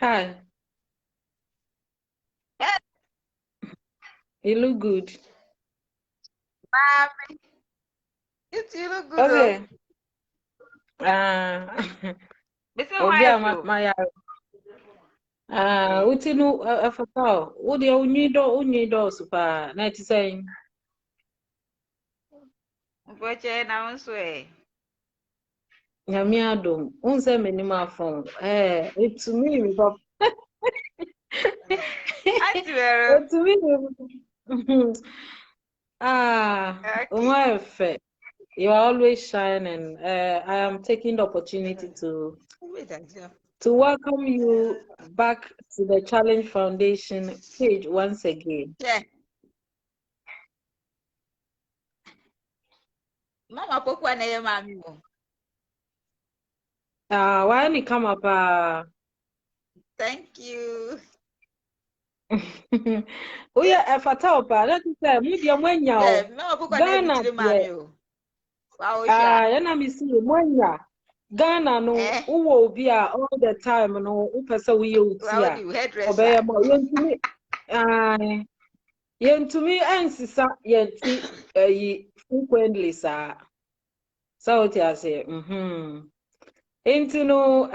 Hi, you look good. Mommy, you look good though. Okay. Ah, But say obi why a so? maya. Eh, Uti no afata o. Wo de unyi do super. Na ti saying. Mpoche na unso eh. Nyame adom. Unse menim afon. Etumi mi papa. Auntie Vero. Etumi mi. Okay. Uma efe. You are always shining. I am taking the opportunity Wait until. to welcome you back to the Challenge Foundation page once again. Yeah. Mama pokwa na ye mami mo. Why ni come up? Thank you. Oh yeah, fata opa. That is media mwenya. Yeah, mama pokwa na Ghana bitire de. mami o. Wa o sha. Yana mi si mwenya. Ghana no Eh, uwo obi a all the time no upesa wiye wa uti o a. di hairdresser. Obeye mo yentumi yentumi ensisa yenti yi frequently sa. So ti ase. Enti no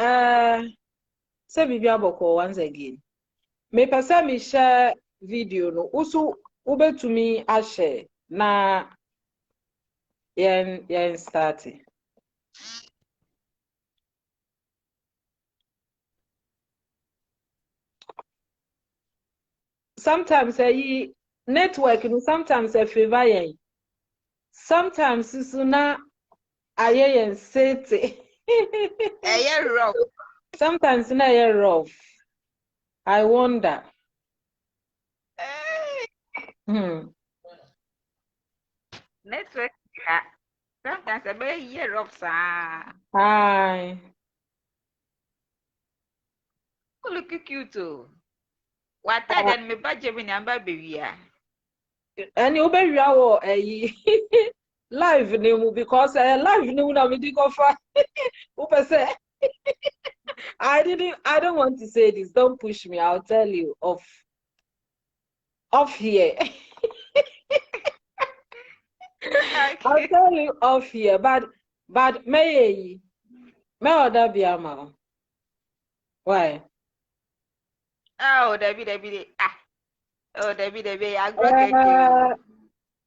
se bibi aboko once again. Me pese me share video no usu ubetumi a share na yen start. Sometimes network no sometimes favor yen. Sometimes susu na aye yen sete. Eh, yeah, rough. Sometimes na rough. I wonder. Eh, network. Yeah. Sometimes I be yeah rough sa. Hi. Look cute too. What then me budget me number baby ya. And you be wo live name because live name na me di go fa. Upese I don't want to say this. Don't push me. I'll tell you off here. I'll Okay. tell you off here. But may order be ama. Why? Oh, Debbie. Ah. Oh, Debbie. I grow Uh, you.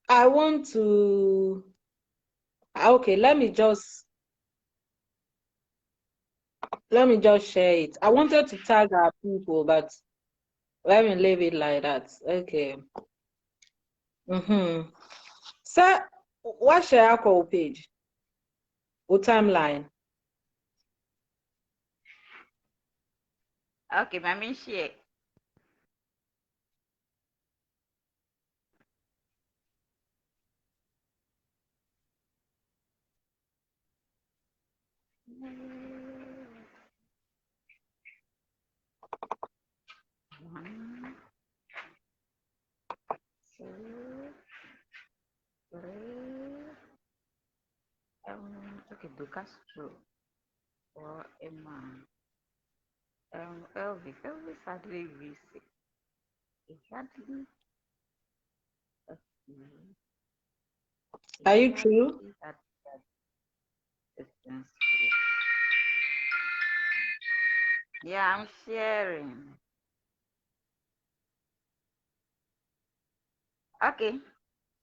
I want to. Okay, let me just share it. I wanted to tag our people, but let me leave it like that. Okay. So, what share our call page or timeline? Okay, mommy share. One, two, three. Okay, Ducastro or Emma. Elvis sadly visit. Exactly. Are you true? At that distance. Yeah, I'm sharing. Okay.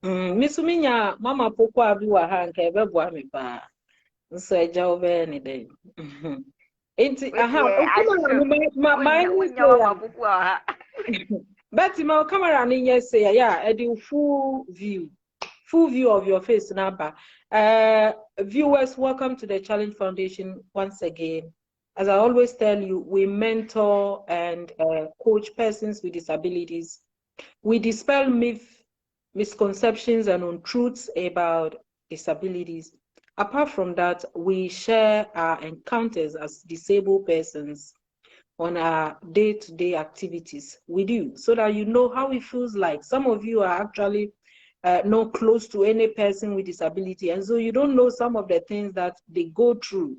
Misuminya mama poko abi wa ha nka ebeboa me pa. Nso eja obe ni den. Enti Wait, o yeah, I camera should. no my When say you ya. my book, But my camera ni yes say ya, e di full view of your face number. Viewers, welcome to the Challenge Foundation once again. As I always tell you, we mentor and coach persons with disabilities. We dispel myths, misconceptions, and untruths about disabilities. Apart from that, we share our encounters as disabled persons on our day-to-day activities with you so that you know how it feels like. Some of you are actually not close to any person with disability, and so you don't know some of the things that they go through.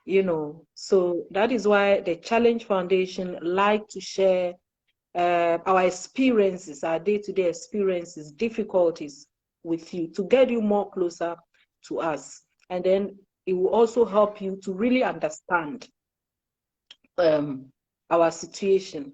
you know. So that is why the Challenge Foundation like to share our experiences, our day-to-day experiences, difficulties with you to get you more closer to us. And then it will also help you to really understand our situation.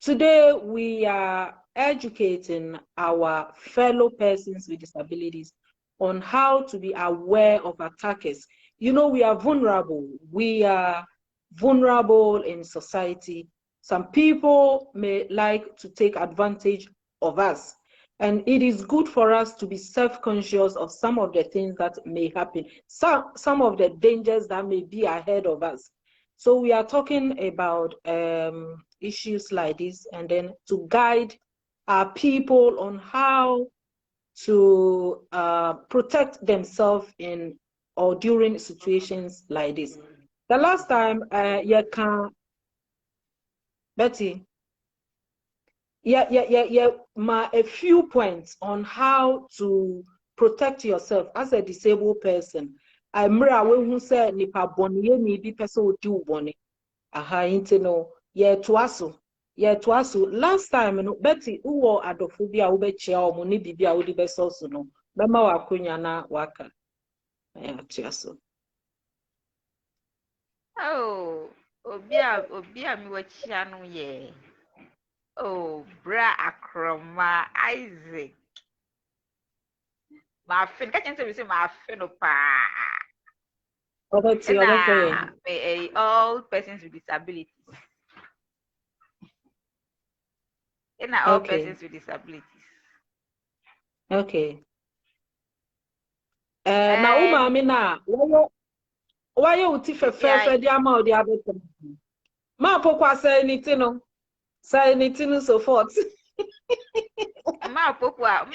Today, we are educating our fellow persons with disabilities on how to be aware of attackers. You know, we are vulnerable. We are vulnerable in society. Some people may like to take advantage of us. And it is good for us to be self-conscious of some of the things that may happen, some of the dangers that may be ahead of us. So we are talking about issues like this, and then to guide our people on how to protect themselves in or during situations like this. The last time, Betty, a few points on how to protect yourself as a disabled person. I'm who said nipa boni ye ni bi person odi uboni. Aha, intino ye twaso. Last time no Betty uwo adofobia ube chia omo ni bibia udi besoso no. Bema wakunya na waka. Ya twaso. Oh, obia mi wachia no ye. Oh, bra akroma Isaac. My friend, can't you say my friend pa? All persons with disabilities. All persons with disabilities. Okay. Na umami na why you fefe di ama o di abeto. Ma pokwa say anything so forth. Ma pokwa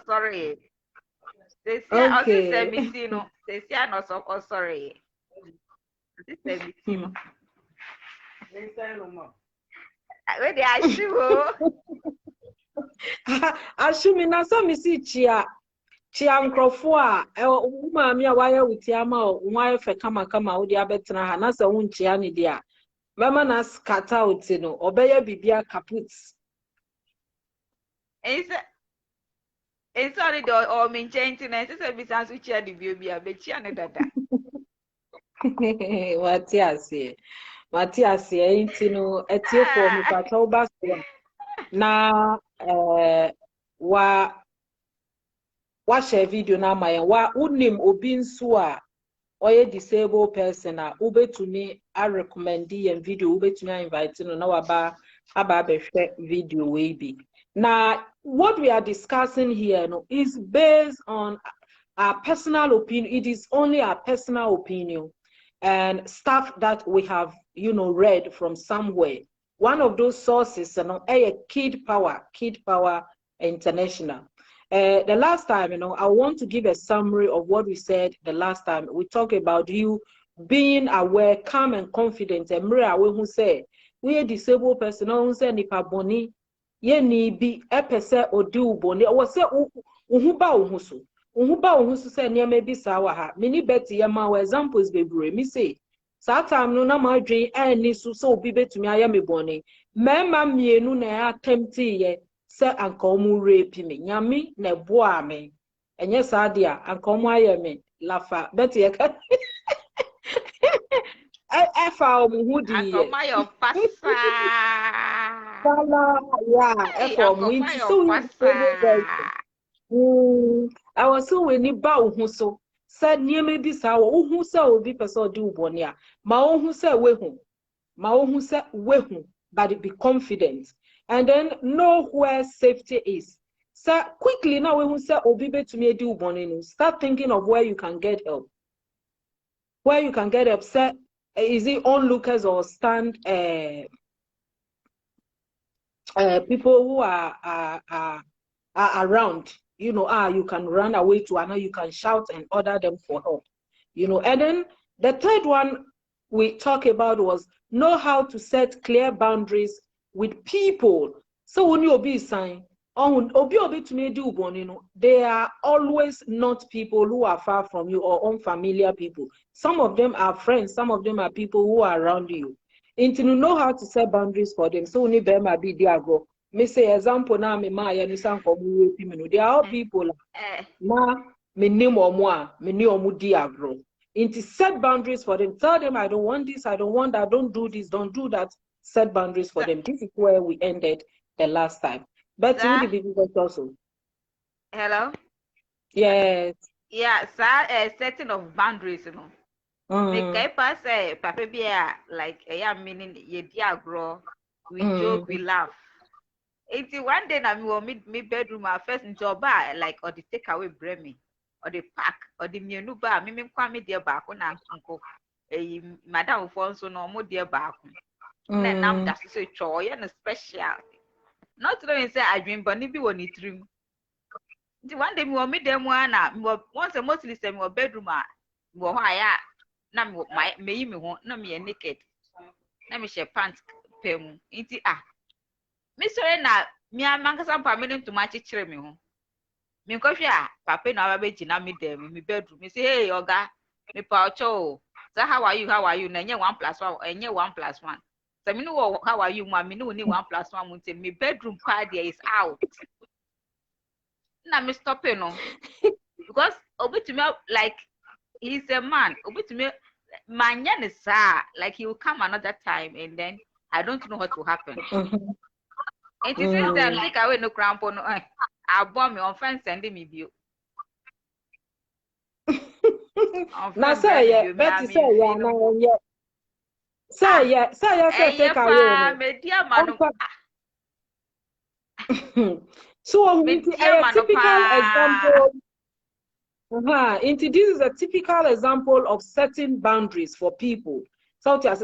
sorry. They say Okay. 17 no. They say no so sorry. This 17 no. Where they ashu? Ashu mi na so mi si chia nkrofo a umami a waya wuti ama o nwa fe kama o di abetena ha na se wunchia ni dia. Mama na scatter out no obeye bibia kaput. It's only the or maintain and it's a bit as we share the view be a bit dada. Matias intino etie for me patrol bus na wa share video na my wa unim obi nso a oye disabled person a ubetumi a recommend the video ubetumi invite no na waba aba video we be. Now what we are discussing here is based on our personal opinion. It is only our personal opinion and stuff that we have, read from somewhere. One of those sources, Kid Power International. The last time, I want to give a summary of what we said the last time. We talked about you being aware, calm and confident. And who say we a disabled person who say nipa boni ye ni bi epese odi uboni. Or say uhuba say near maybe sawa ha. Mini beti yama examples bebre. Me say time no na ma dwen ani so obi betumi ayame boni. Mema mienu na ya tempti ye. Se anka omu rape me nyame na boa me enye saade a anka omu aye me lafa beti ye ka efa omu hu di anka omu aye pasa ya efa omu inti so I was so we ni ba ohu so said nieme bi sa wo ohu se obi person di uboni a ma ohu se wehu but be confident. And then know where safety is. So quickly now when we say obibe to me do bonino, start thinking of where you can get help. Where you can get upset, is it onlookers or stand people who are around, you can run away to another, you can shout and order them for help. And then the third one we talked about was know how to set clear boundaries with people. So when you be sign, They are always not people who are far from you or unfamiliar people. Some of them are friends, some of them are people who are around you. And to know how to set boundaries for them. So only them might be there go. Me say example now me ma ya nisan for me. There are people na me name or moi, me ni omu diagro. Into set boundaries for them. Tell them I don't want this, I don't want that, don't do this, don't do that. Set boundaries for them. This is where we ended the last time. But you would be also. Hello? Yes. Yeah, setting of boundaries, you know. Make I say, Papa be like a meaning ye diagro. We joke, we laugh. It's one day I will meet me bedroom first in job like or the takeaway bring me or the pack or the menu bar me kwame dear back on uncle a madam Fonso no more dear back. Then I'm just so joy and a special. Not to know say I dream but be one it dream. One day we will meet them once a mostly same or bedroom well I my me won't no me naked. Let me share pants pemu. Inti Mr. Na me amanga some permanent to match chire me ho. Me ko hwe papa na ba gina me dem me bedroom. Me say hey oga me pa ocho. So how are you? How are you? Na nye 1+1 enye 1+1. So me know how are you? Ma me no need 1+1 mo me bedroom part there is out. Na me stop no. Because obi to me like he's a man. Obi to me manya ne sa like he will come another time and then I don't know what will happen. It is since then take away no cramp on I bomb me on fence sending me view. Now say yeah, Betty say yeah, now yeah. Say yeah, take away. Me dear man. So a typical example. This is a typical example of setting boundaries for people. So the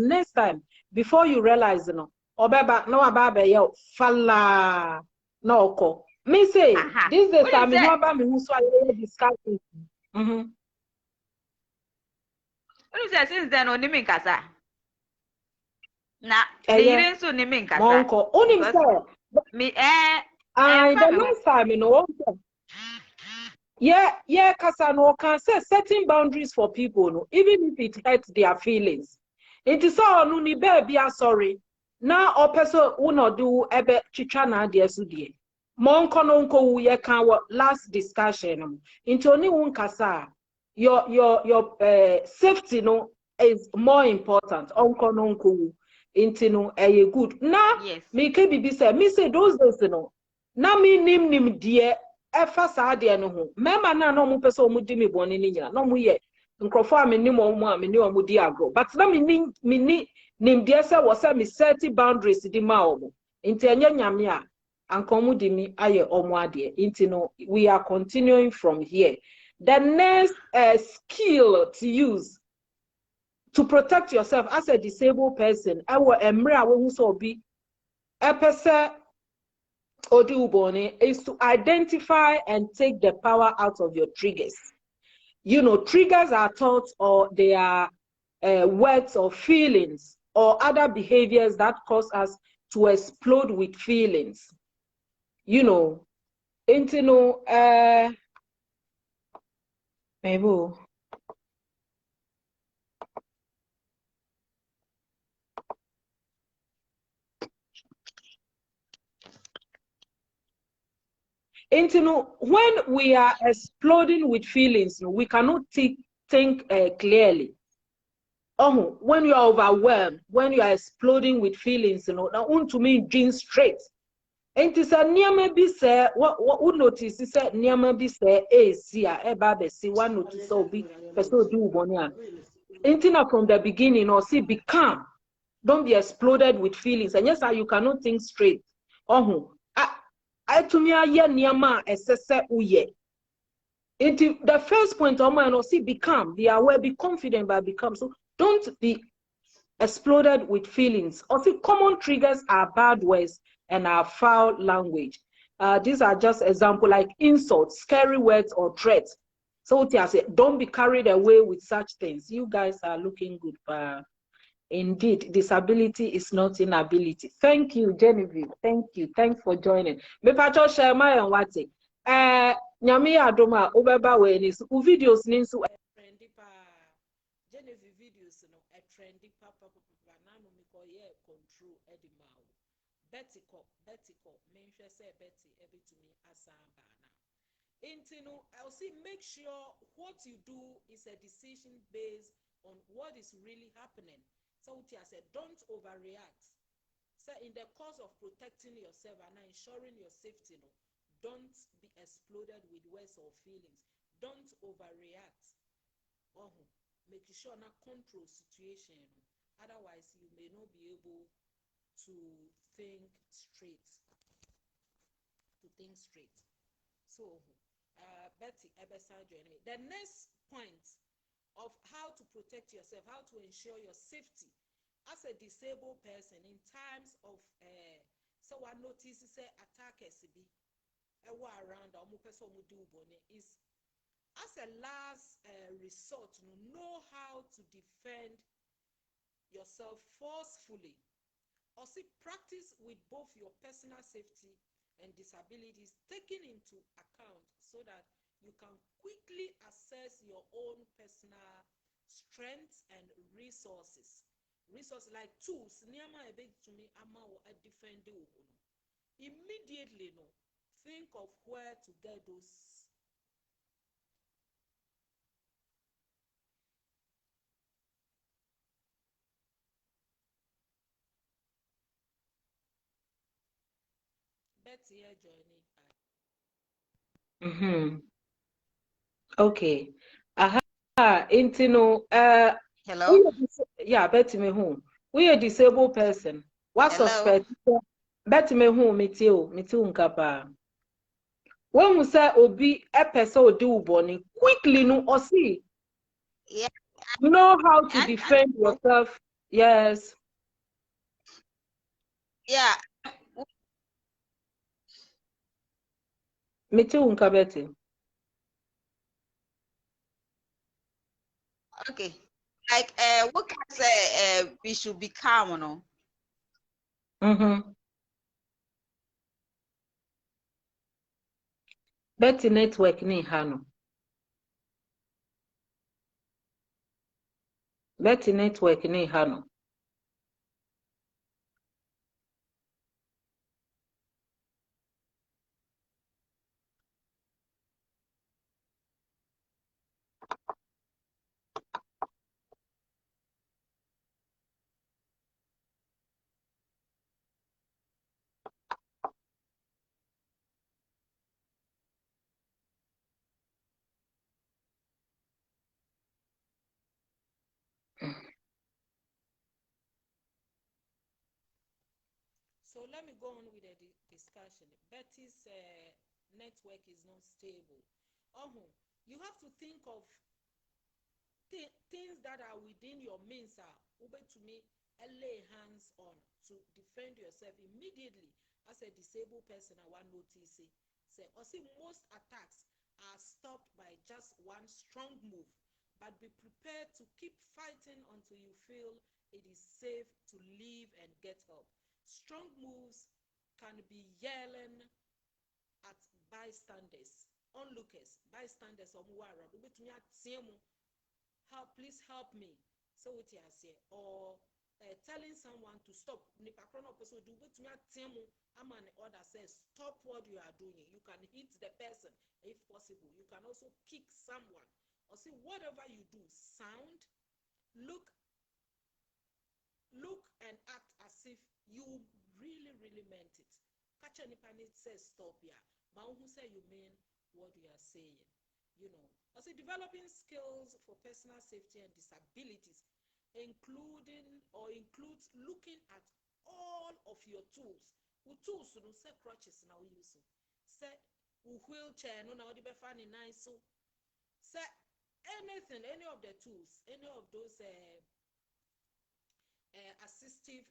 next time, before you realize, no, obeba no ababe yo falla no ko. Me say this is time me about me who so I discussing. What you say since then on me kasa? Na, the so ni me kasa. Monko, only me the last time you know. Yeah, kasa no can say setting boundaries for people, no, even if it hurts their feelings. It is all no ni baby sorry. Now or person who not do ebe chichana dear sudie. Monko nonko ye can last discussion. Into only one kasa. Your safety no is more important. Onko nonko into no a good. Now me ke bibi say me say those days no. Na me nim dear efa saa de no ho mema na no mo pese o mo di me boni ni nyina no mo ye nkrofo a me nim o mo a me ni o mo di agro but na me ni nim de se wo se me set boundaries di ma o mo nti enye nyame a anko mo di mi aye o mo ade nti no we are continuing from here. The next skill to use to protect yourself as a disabled person ewo emre a wo hu so obi epese is to identify and take the power out of your triggers. You know, triggers are thoughts or they are words or feelings or other behaviors that cause us to explode with feelings. You know, maybe. When we are exploding with feelings, we cannot think clearly. When you are overwhelmed, when you are exploding with feelings, to me, dream straight. And it's a near be say what notice is said near be say see one notice so be person do bonia. Ain't from the beginning or see be calm. Don't be exploded with feelings. And yes, you cannot think straight. I to me aye niama esese uye. The first point be calm, be aware, be confident, but become so don't be exploded with feelings. Also, common triggers are bad words and are foul language. These are just examples like insults, scary words, or threats. So don't be carried away with such things. You guys are looking good, Indeed, disability is not inability. Thank you, Genevieve. Thank you. Thanks for joining. Me pacho share my and what nyame adoma obeba we ni so videos ni so trendy pa Genevieve videos no a trendy pa na no me ko ye control edima o Betty menhwe say Betty ebetumi asamba na intino I'll see make sure what you do is a decision based on what is really happening. So I said, don't overreact. So in the course of protecting yourself and ensuring your safety, don't be exploded with words or feelings. Don't overreact. Make sure not control situation. Otherwise, you may not be able to think straight. So, Betty Ebesa joining me. The next point of how to protect yourself, how to ensure your safety as a disabled person in times of so one notices say attackers be around is as a last resort know how to defend yourself forcefully or see practice with both your personal safety and disabilities taken into account so that you can quickly assess your own personal strengths and resources. Resources like tools, immediately think of where to get those. Betty here joining. Okay. Intino. Hello. Yeah, Betty me who. We a disabled person. What suspect? Betty me who me too nkapa. When we say obi a person do bonny quickly no or see. Yeah. Know how to defend yourself. Yes. Yeah. Me too nka Betty. Okay. Like what can I say we should be calm, no? Betty network ni hano. Betty network ni hano. So let me go on with the discussion. Betty's network is not stable. You have to think of things that are within your means to me lay hands on to defend yourself immediately as a disabled person. I want notice say most attacks are stopped by just one strong move, but be prepared to keep fighting until you feel it is safe to leave and get help. Strong moves can be yelling at bystanders, onlookers, bystanders help, please help me. So what you say, or telling someone to stop. I'm an order says stop what you are doing. You can hit the person if possible. You can also kick someone. Or see whatever you do, sound, look and act as if you really meant it. Catch any panic says stop here. But who say you mean what you are saying? Also developing skills for personal safety and disabilities, includes looking at all of your tools. Tools say crutches now use. Say wheelchair no now the funny nice so say anything, any of the tools, any of those assistive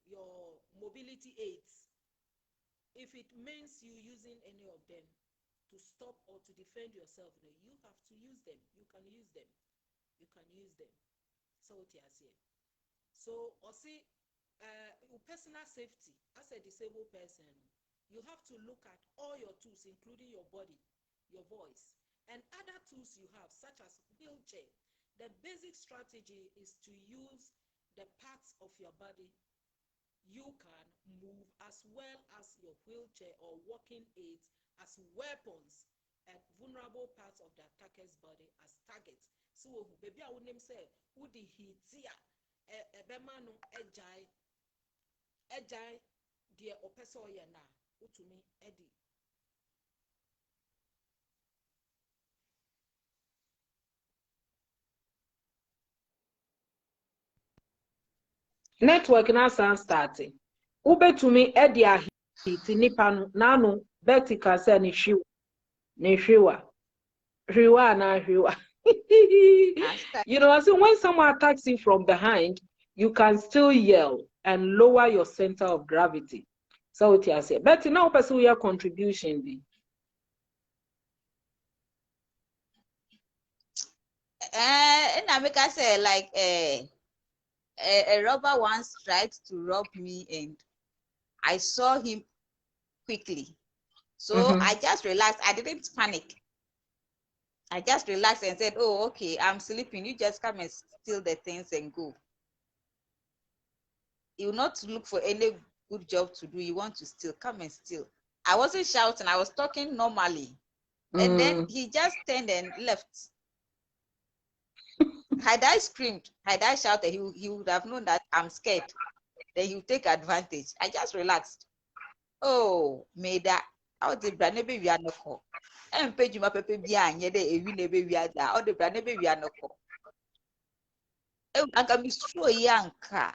your mobility aids, if it means you using any of them to stop or to defend yourself, you have to use them. You can use them. you can use them. So what you say? So or see personal safety as a disabled person, you have to look at all your tools, including your body, your voice, and other tools you have, such as wheelchair. The basic strategy is to use the parts of your body you can move, as well as your wheelchair or walking aids, as weapons, and vulnerable parts of the attacker's body as targets. So baby I would name say who the hitia ebemano ejai dear opeso yana utumi Eddie. Network na san starting. Ube to me Eddie a hit nipa nanu vertical say ni hwiwa na hwiwa. You know, so when someone attacks you from behind, you can still yell and lower your center of gravity. So what you say, but now pursue your contribution be. And I make I say like a robber once tried to rob me and I saw him quickly. So I just relaxed. I didn't panic. I just relaxed and said, oh, okay, I'm sleeping. You just come and steal the things and go. You will not look for any good job to do. You want to steal, come and steal. I wasn't shouting. I was talking normally. And then he just turned and left. Had I screamed, had I shouted, he would have known that I'm scared. Then he would take advantage. I just relaxed. Oh, made that. How the brand baby we are no call. And page you my paper behind ye de evi nebe we are there. All the brand baby we are no call. I can be so yanka.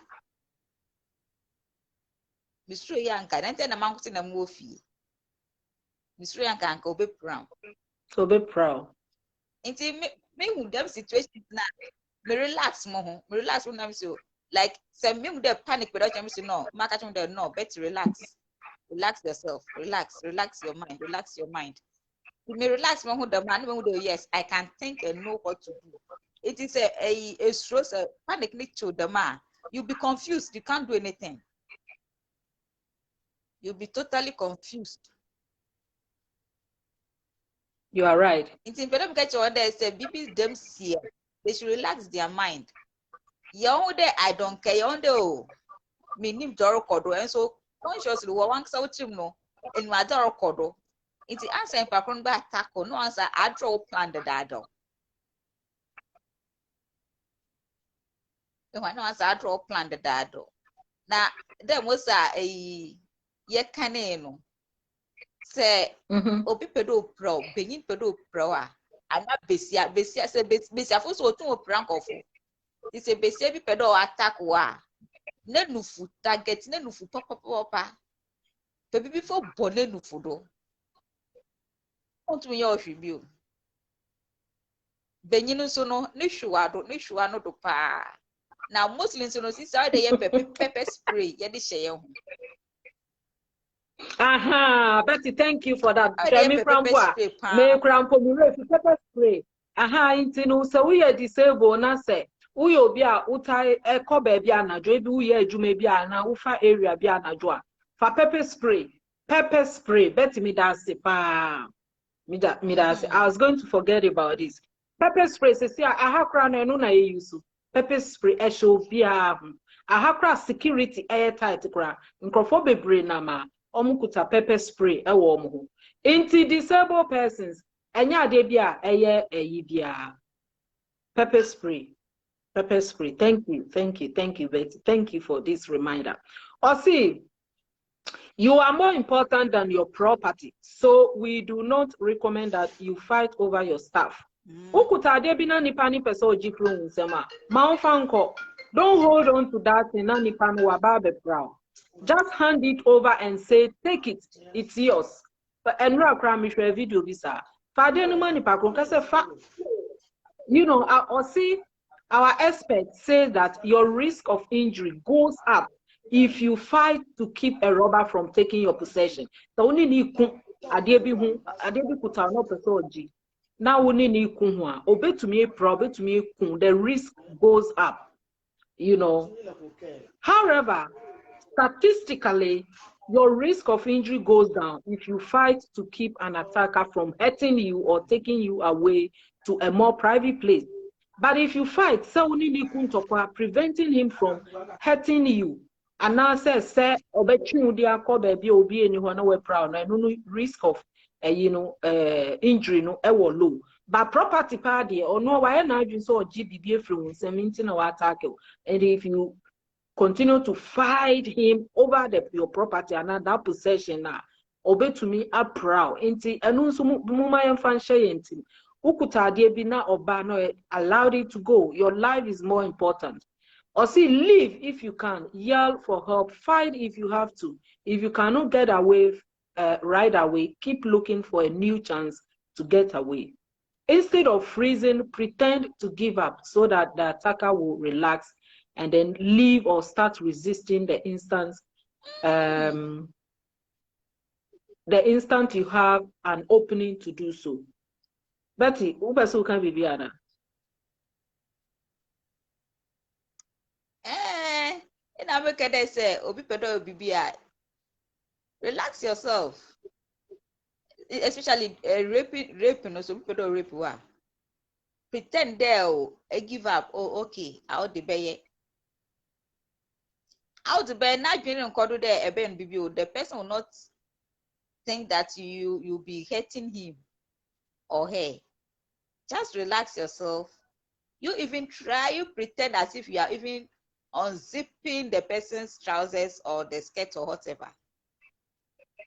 Mr. Yanka, and then a mountain and woofy. Mr. Yanka and go be proud. So be proud. Into me who them situations now. Me relax more. Me relax when I'm so like some me with panic without them say no. Market on the no, better relax. Relax yourself. Relax your mind. Relax your mind. Me relax more the man when yes, I can think and know what to do. It is a stress, a panic need to the man. You'll be confused, you can't do anything. You'll be totally confused. You are right. It's important to get your order. Say, baby, them here. They should relax their mind. Young day, I don't care. Young day, me name Doro Kodo, and so consciously, we want to say no. And my Doro Kodo. It's the answer in background by attack or no answer. I draw plan the dado. No answer. I draw plan the dado. Now, there was a ye caneno. Say, obi pedo pro, benin pedo pro, and not besia say besia for so to prank of. It's a besia pedo attack wa. Nenufu target, nenufu papa. Baby before bonenufu do. Want me your tribute. Benin so no, nishuado no do pa. Now Muslims no see how they pepper spray, yet share. Aha, Betty, thank you for that. Me crampo me pepper spray. Aha, intinu so we are disabled na say. We obi a utai eko baby anajo ebi we adwuma bi na ufa area bi anajo a. For pepper spray. Betty me da se pa. Me da se. I was going to forget about this. Pepper spray say aha kra na eno na use. Pepper spray e show bia. Aha kra security airtight kra. Nkrofo bebre na ma. Omukuta pepper spray ewo omo. Inti disabled persons enya ade bia eye bia. Pepper spray. Thank you, Betty. Thank you for this reminder. Osi, you are more important than your property, so we do not recommend that you fight over your stuff. Ukuta ade bi na nipa ni pese ojifru nsema. Maunfanko, don't hold on to that na nipa no wababe proud. Just hand it over and say, take it, it's yours. But Enra Kram is a video visa. Father no money you know, our experts say that your risk of injury goes up if you fight to keep a robber from taking your possession. So only need adebi kuta no pesoji. now we need the risk goes up, you know. However, statistically, your risk of injury goes down if you fight to keep an attacker from hurting you or taking you away to a more private place. But if you fight, preventing him from hurting you, and now says, "Say, risk of injury no low." But property party or no, why not you saw GBB from 17 or attack, and if you continue to fight him over your property and that possession now, obey to me up proud. Inti anunsu muma yamfanshe yenti. Ukutadie bina oba no allowed it to go. Your life is more important. Or see, leave if you can. Yell for help. Fight if you have to. If you cannot get away right away, keep looking for a new chance to get away. Instead of freezing, pretend to give up so that the attacker will relax and then leave or start resisting the instant you have an opening to do so. Betty, ubeso can be biana. In America they say obi pedo bibia. Relax yourself. Especially rape no so pedo rape wa. Pretend there give up. Oh okay, I'll debate. Out there, not being recorded there, the person will not think that you'll be hurting him or her. Just relax yourself. You even try, you pretend as if you are even unzipping the person's trousers or the skirt or whatever.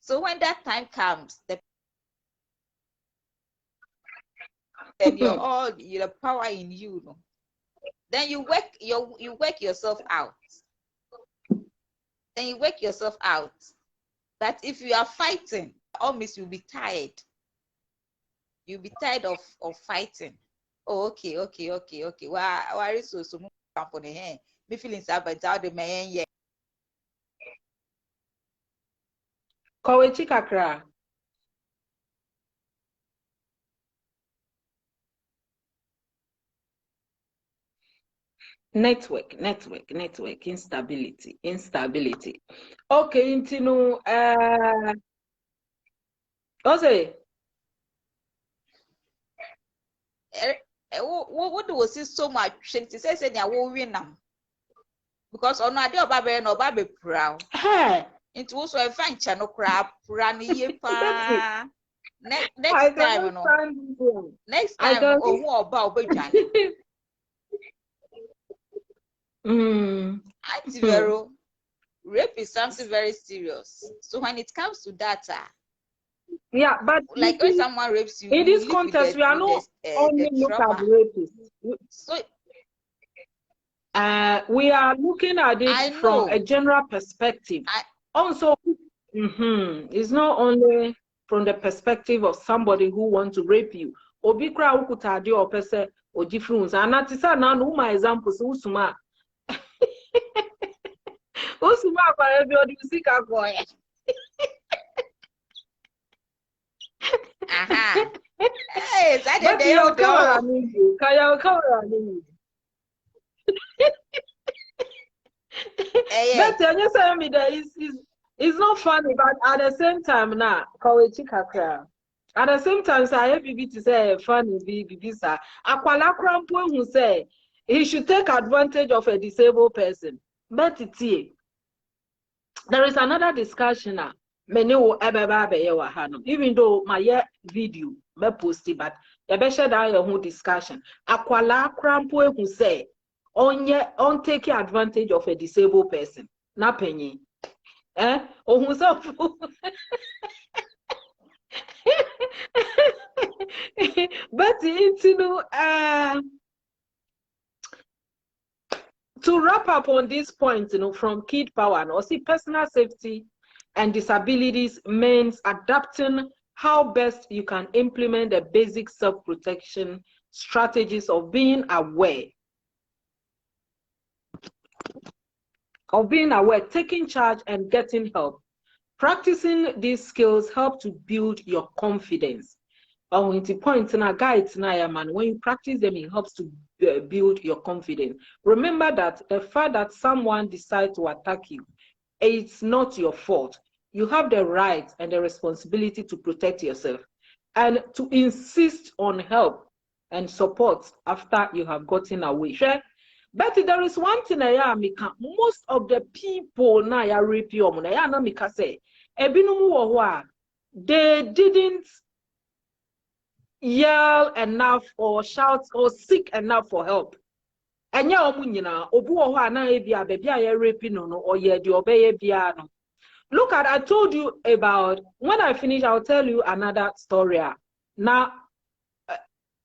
So when that time comes, and you're all the power in you, then you work yourself out. Then you work yourself out. That if you are fighting, almost you'll be tired. You'll be tired of fighting. Oh, okay. Why is so company here? Me feeling sad, but out the man yeah. Kowechi kakra. Network, instability. Okay, intino Ose. What was it so much? She says any will win them. Because on idea of Babe no Babe proud. Hey. It was a fine channel crab, Rani pa. Next time, oh, more about Bajan. Antivero, rape is something very serious. So when it comes to data, yeah, but like when someone rapes you, in this context, we are not only looking at rapists. So we are looking at it from a general perspective. Also, it's not only from the perspective of somebody who wants to rape you. Obikra ukutadi or pese ojifruns. And that is now my examples. Usuma. Usuma for everybody music boy. Aha. Hey, that but they all go. But you say me that it's not funny, but at the same time now, at the same time, I have to say funny sir. Akwala Krampo who say he should take advantage of a disabled person. But there is another discussion now. Even though my video me posted, but you share that your whole discussion. Akwala Krampo who say on taking advantage of a disabled person. Na penny. Oh who's up? But to wrap up on this point, from Kid Power, and see personal safety and disabilities means adapting how best you can implement the basic self-protection strategies of being aware, taking charge and getting help. Practicing these skills help to build your confidence. or into points and a guide man. When you practice them, it helps to build your confidence. Remember that the fact that someone decides to attack you, it's not your fault. You have the right and the responsibility to protect yourself and to insist on help and support after you have gotten away. Sure? But there is one thing most of the people now are rape you. They didn't yell enough or shout or seek enough for help. And ya omunyina obu oho ana ebia baby aye raping no or ye di obeye bia no. Look at, I told you about, when I finish I'll tell you another story. Now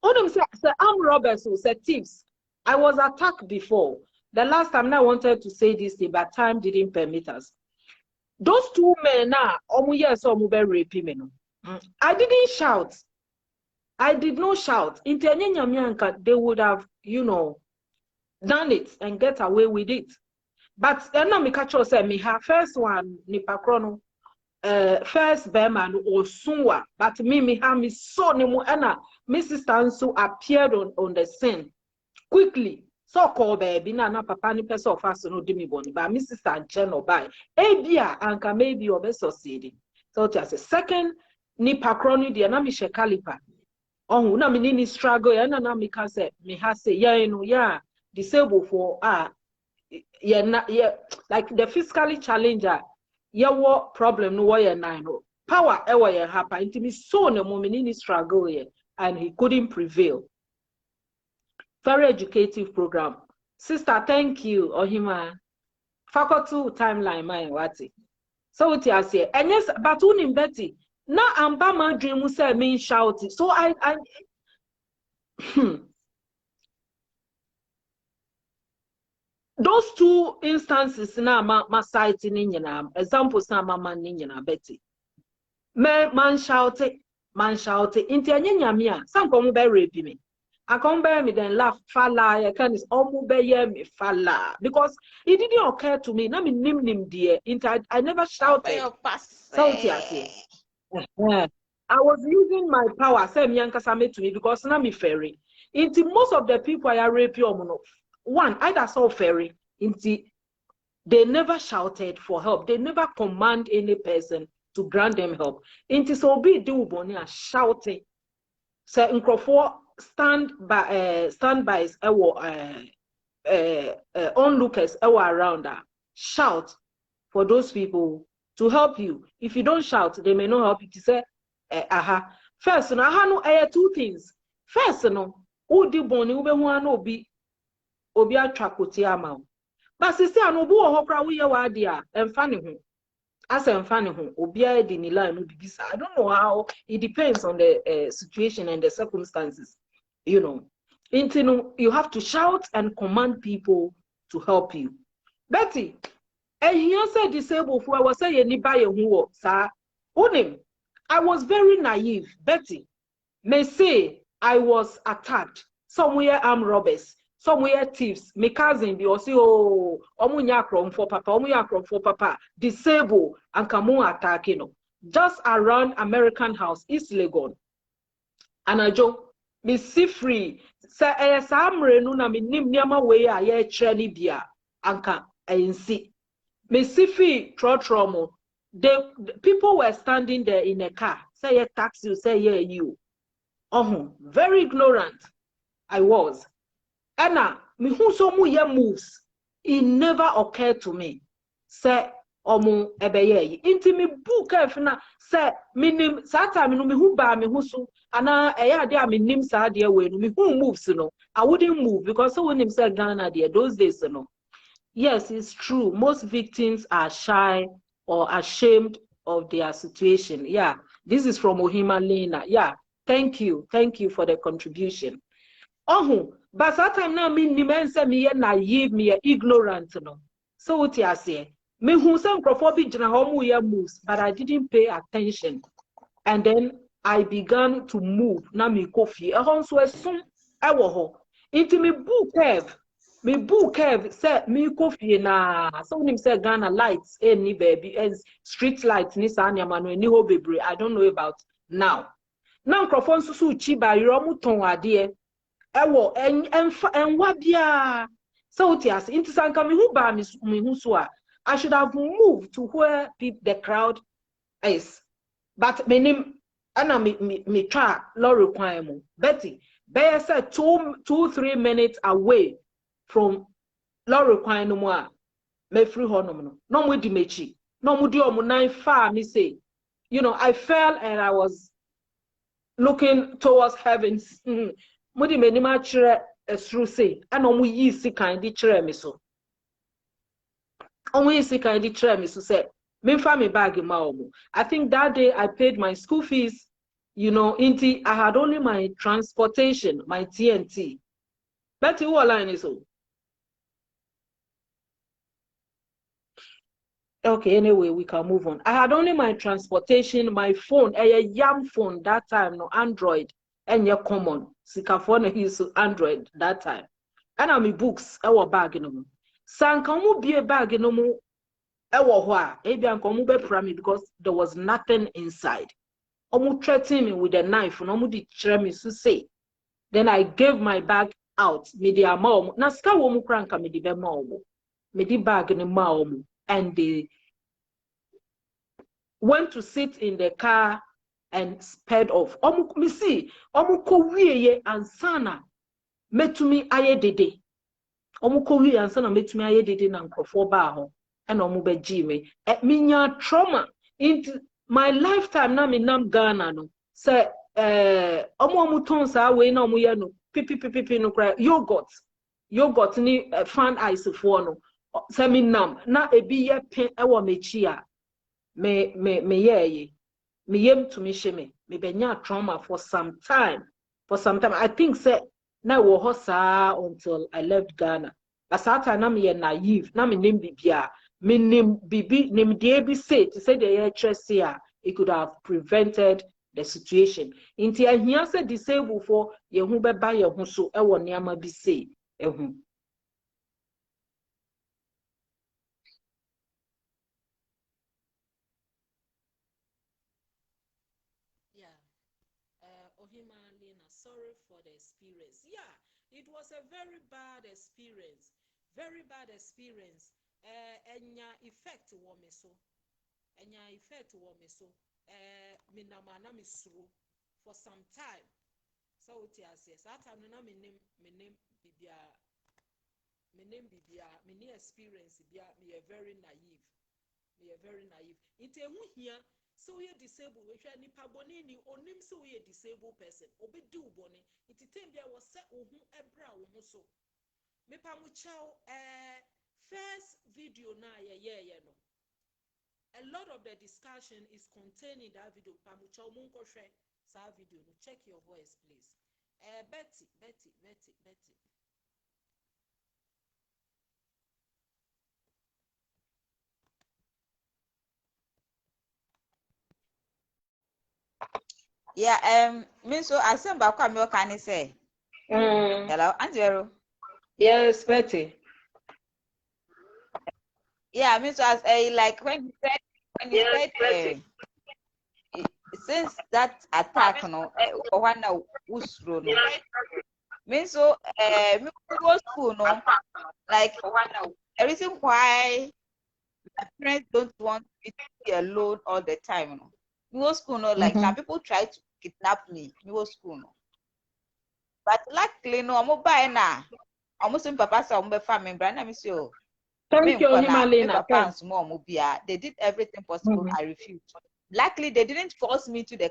armed robbers who said thieves. I was attacked before. The last time I wanted to say this thing, but time didn't permit us. Those two men now, raping me. I didn't shout. I did not shout. They would have, done it and get away with it. But then I catch us me first one nipakrono first Berman or Sunwa, but me saw Nemo Anna, Mrs. Tansu appeared on the scene quickly. So called baby, Nana Papa ni person of us no dimi boni, but Mrs. Tancheno by Abia Anka maybe or best society. So just a second nipakrono the Anamisha Kalipa. Oh, na minini struggle, and Anamika said, me has say, yeah, disabled for like the physically challenger. What problem no way no power ever happen to me so no moment struggle here and he couldn't prevail. Very educative program. Sister, thank you, Ohima. Faculty timeline my wati. So what you say? And yes, but unim Betty. Now I'm by my dream say me shouting. So I those two instances na ma citing in examples na mama ninyana Betty. Man shouted, into nyamia, some come be rape me. I come by me then laugh falla, I can is almost be me falla. Because it didn't occur to me, na me nim dear. I never shouted. So I was using my power, say me to me because na me ferry. Into most of the people I rape you one, either saw ferry, they never shouted for help. They never command any person to grant them help. Into so be do bonia shouting. So in standbys onlookers around her. Shout for those people to help you. If you don't shout, they may not help you to say First, no, two things. First, no, udi boni ube no be obi atrakoti ama. But sister anobu ohokra we wadia emfane ho. As emfane ho obi a di ni line no bibisa. I don't know how, it depends on the situation and the circumstances. You have to shout and command people to help you. Betty, and he said disabled for I was saying ni buy who sir. Unim, I was very naive. Betty may say I was attacked. Somewhere armed robbers. Somewhere thieves, my cousin be also omunya krom for papa, disabled and kamu attacking. Just around American House, East Legon. And I joke, me see free. Say samre no na me nim niama we a ye treni bia anka see. Me see free tromo. The people were standing there in a car. Say a taxi, say yeah you. Very ignorant. I was. Anna, me who so mu ye moves. It never occurred to me. Say omu ebeye. Inti me book efna say minim sata me no me who ba me who so ana eya de me nim sa de we no me who moves no. I wouldn't move because so when him say Ghana there those days no. Yes, it's true. Most victims are shy or ashamed of their situation. Yeah, this is from Ohima Lena. Yeah, thank you for the contribution. But that time now me say me naive, me ignorant no. So what you say? Me who say microphobic jina homu ya moves, but I didn't pay attention, and then I began to move. Na me coffee. So soon I was into me book curve. Say me coffee na. So him say Ghana lights any baby and street lights ni sa nyama no any ho bebre. I don't know about now. na nkrofo nso so chi ba yero mu ton ade ewo enwa bia so utias into sanka me hu ba me hu so a I should have moved to where the crowd is, but menim ana me try lorry kwan mu Betty bear said 2-3 minutes away from lorry kwan no mu a me free honom no mo di mechi no mo di omo nan fa me say, you know, I fell and I was looking towards heavens. Mo di menim a kire esru say ana omo yi sikan di kire me so. Omo yi sikan di kire me so say me fa me bag ma omo. I think that day I paid my school fees, you know, I had only my transportation, my TNT. Betty, who line is so? Okay, anyway, we can move on. I had only my transportation, my phone, a yam phone that time, no Android, and your common. Sika phone is Android that time. And I'm books, our bag no more. Sankamu be a bag no more. Ewo hwa, ebi ankomu be prami because there was nothing inside. Omu threatened me with a knife, and omu di chere me so say. Then I gave my bag out. Me di ama omu. Na sika wo mu kranka me di be ma omu. Me di bag ni ma omu. And they went to sit in the car and sped off. Omu me see, omu ko wiye ansana metumi aye dede. Omu ko wiye ansana metumi aye dede na nkrofo ba ho. And omu be jime. Minya trauma into my lifetime na me nam Ghana no. Say omu ton sa we na omu ye no pipi no cry yogurt ni fan ice for no. Say me nam na ebi ye pen ewo mechi a me ye me yem to me sheme me benya trauma for some time. I think say na wo hosa until I left Ghana. Asata na me naive na me nim bibia me nim bibi nim de bi say to say the HSC it could have prevented the situation. Inti ahia say disabled for ye hu beba ye hu so ewo niama bi say ehu. Ohima Lena, sorry for the experience. Yeah, it was a very bad experience. Very bad experience. Enya effect wo me so. Minamana misru for some time. So it is yes. That time na me name bibia. Me experience bibia. Me very naive. Ite hu here. So we are disabled. We are nipa boni ni onim so we are disabled person. Obe do boni. Iti tembia was set ohu ebra ohu so. Me pa mu chao first video na ye no. A lot of the discussion is contained in that video. Pa mu chao munko share sa video. No, check your voice please. Betty. Yeah, me so I said back what can I say? Hello, Angelo. Yes, Betty. Yeah, me so as like when you said since that attack no one usro no. Me so me go school no like the reason why my parents don't want me to be alone all the time no. Me go school no like some people try to kidnap me. Me go school no. But luckily no I'm buy na. Almost in papa say I'm be family brand me say oh. Thank you, Himalena. They did everything possible. I refused. Luckily, they didn't force me to the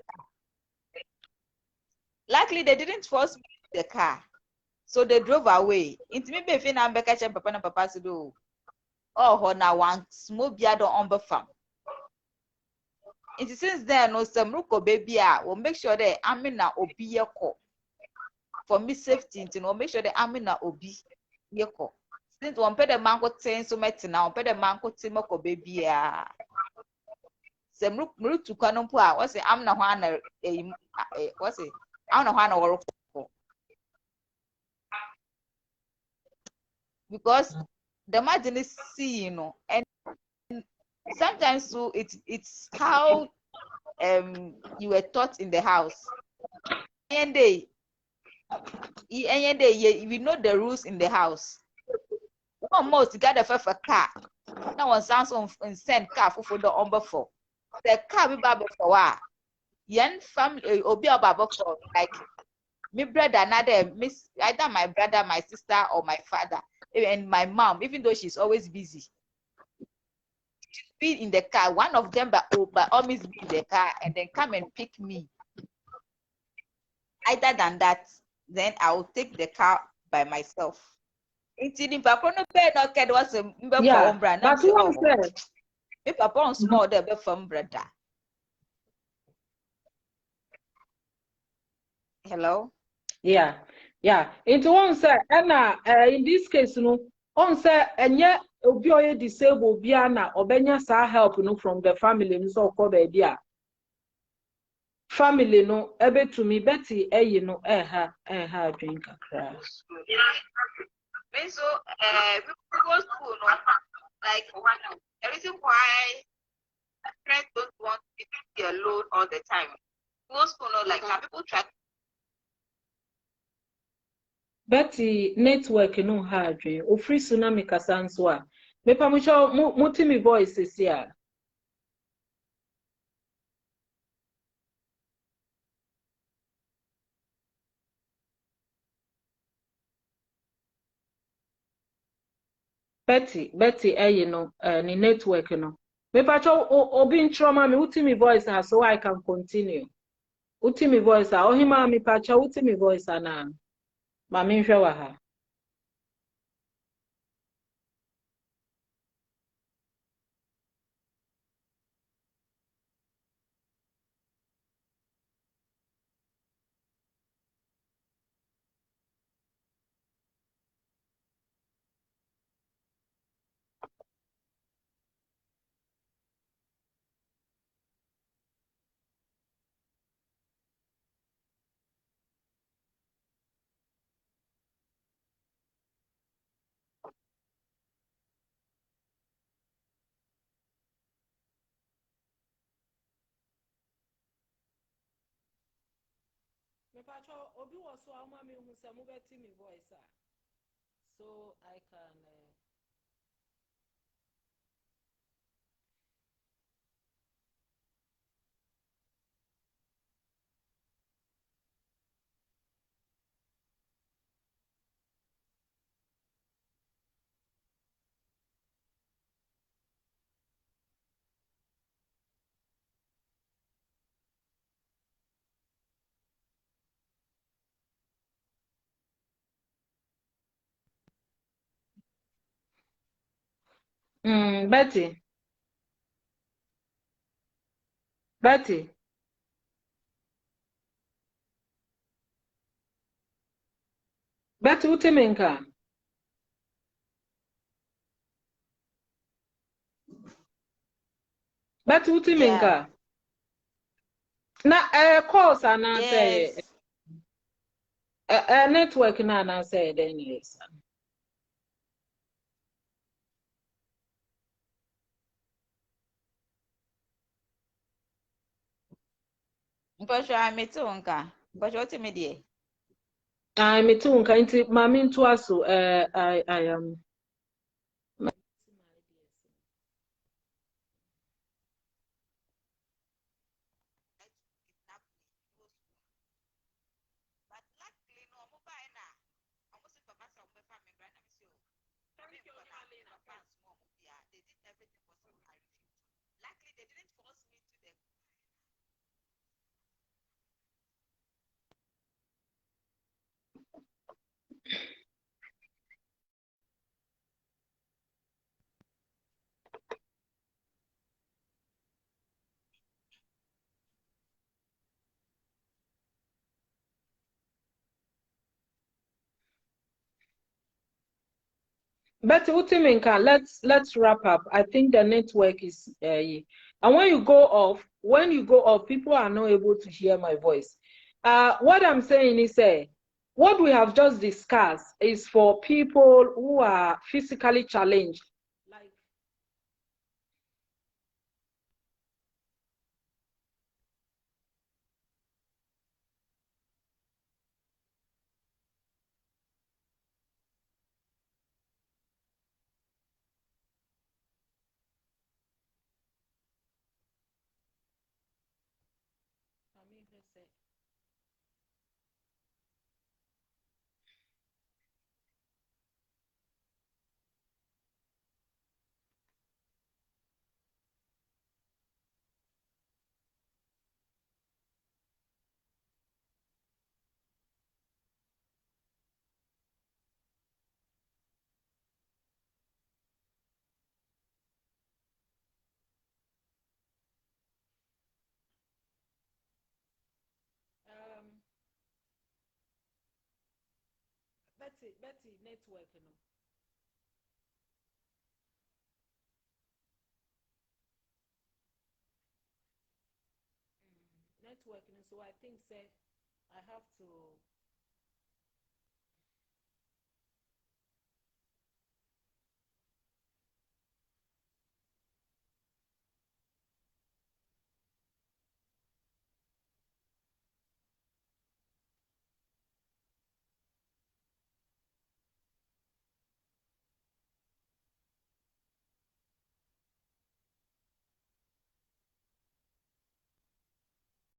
car. So they drove away. Into me, if I'm back at papa and papa said, oh, now one small beard on the farm. It since then, no, some ruko baby will make sure that I'm in a obi for me safety, you know, make sure that I'm in a obi yeko. Since one pay the mango ten so much now, pay the mango timoko baby. Some root to Kanumpa. What's it? I'm not one. What's it? I'm not one or because the margin is see, you know, and sometimes so it's how you were taught in the house. day, we know the rules in the house. Almost got a car. No one sounds on send car for the for. The car be baba for a young family obi baba for like my brother, another miss either my brother, my sister, or my father, and my mom, even though she's always busy. Be in the car, one of them but always be in the car and then come and pick me. Either than that, then I will take the car by myself. It's in Papa no pay no kid was a yeah, but one said, if Papa on small there be from brother. Hello? yeah, yeah. Into one said, Anna, in this case, no, on said, and yet, obi disabled biana or benya sa help no from the family, so called idea. Family no, ebe to me, Betty, you know, drink a crash. So, we go school, no, like, the reason why parents don't want to be alone all the time. Go school, no, like, people try. Betty, network no hard, o free tsunami kasanswa. Me pamucho, muti mi voice is here. Betty, you know, ni network no. Me pacho obi ntroma me uti mi voice so I can continue. Uti mi voice ohima mi pacho uti mi voice na. Ma mi nhwe wa ha. Me pacho obi wo so ama mi hu se mo beti mi voice so I can Betty. Betty. Betty uti mi nka. Betty uti mi nka. Na calls ana say network na ana say then yes. But I met Unka. But what me dear? I me too nka nti mami nto aso I am Betty uti mi nka. Let's wrap up. I think the network is and when you go off, people are not able to hear my voice. What I'm saying is what we have just discussed is for people who are physically challenged. Like say. Betty, network, you know. Networking, so I think say I have to